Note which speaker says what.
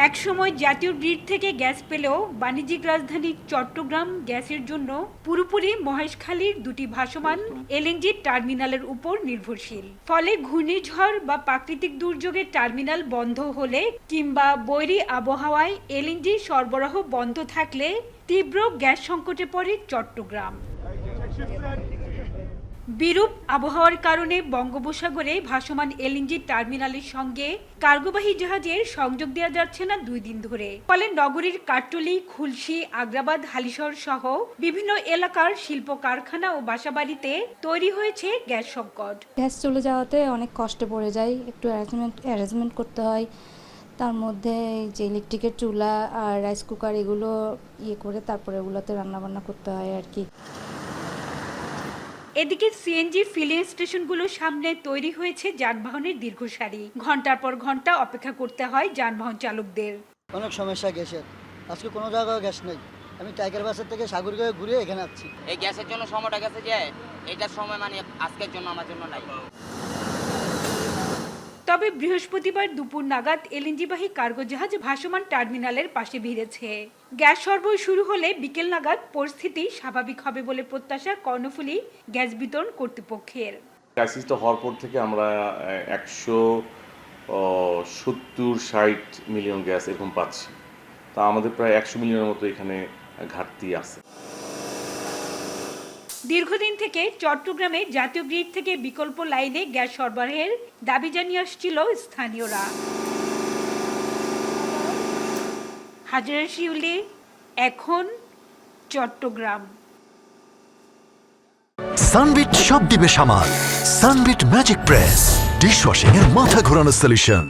Speaker 1: একসময় জাতীয় গ্রিড থেকে গ্যাস পেলেও বাণিজ্যিক রাজধানী চট্টগ্রাম গ্যাসের জন্য পুরোপুরি মহেশখালীর দুটি ভাসমান এলএনজি টার্মিনালের উপর নির্ভরশীল। ফলে ঘূর্ণিঝড় বা প্রাকৃতিক দুর্যোগে টার্মিনাল বন্ধ হলে কিংবা বৈরী আবহাওয়ায় এলএনজি সরবরাহ বন্ধ থাকলে তীব্র গ্যাস সংকটে পড়ে চট্টগ্রাম। বিরূপ আবহাওয়ার কারণে বঙ্গোপসাগরে ভাসমান এলএনজি টার্মিনালের সঙ্গে কার্গোবাহী জাহাজের সংযোগ দেওয়া যাচ্ছে না 2 দিন ধরে। ফলে নগরীর কাট্টলী, খুলশী, আগ্রাবাদ, হালিশহর সহ বিভিন্ন এলাকার শিল্প কারখানা ও বাসাবাড়িতে তৈরি হয়েছে গ্যাস সংকট।
Speaker 2: গ্যাস চলে যাওয়াতে অনেক কষ্টে পড়ে যায়, একটু অ্যারেঞ্জমেন্ট করতে হয়। তার মধ্যে যে ইলেকট্রিকের চুলা আর রাইস কুকার এগুলো করে তারপরে এগুলোতে রান্নাবান্না করতে হয় আর কি।
Speaker 1: এদিকে সিএনজি ফিলিং স্টেশনগুলোর সামনে তৈরি হয়েছে যানবাহনের দীর্ঘ সারি। ঘন্টার পর ঘন্টা অপেক্ষা করতে হয় যানবাহন চালকদের।
Speaker 3: অনেক সমস্যা গ্যাসের, আজকে কোনো জায়গায় গ্যাস নেই। আমি টাইগার বাসের থেকে সাগরগাঁও ঘুরে এখানে আসছি।
Speaker 4: এই গ্যাসের জন্য সময়টা গেছে যে এটার সময় মানে আজকের জন্য আমার জন্য নাই।
Speaker 1: তবে বৃহস্পতিবার দুপুর নাগাদ এলএনজিবাহী কার্গো জাহাজ ভাসমান টার্মিনালের পাশে ভিড়েছে। গ্যাস সরবরাহ শুরু হলে বিকেল নাগাদ পরিস্থিতি স্বাভাবিক হবে বলে প্রত্যাশা কর্ণফুলী গ্যাস বিতরণ কর্তৃপক্ষের।
Speaker 5: ক্রাইসিসটা হওয়ার পর থেকে আমরা 170-60 মিলিয়ন গ্যাস এরকম পাচ্ছি। তা আমাদের প্রায় 100 মিলিয়নের মতো এখানে ঘাটতি আছে।
Speaker 1: দীর্ঘদিন থেকে চট্টগ্রামে জাতীয় গ্রিড থেকে বিকল্প লাইনে গ্যাস সরবরাহের দাবি জানিয়ে আসছিল স্থানীয়রা। হাজরা শিউলি, এখন চট্টগ্রাম।
Speaker 6: সানবিট সব দিবে সামাল। সানবিট ম্যাজিক প্রেস ডিশওয়াশিং এর মাথা ঘোরানো সলিউশন।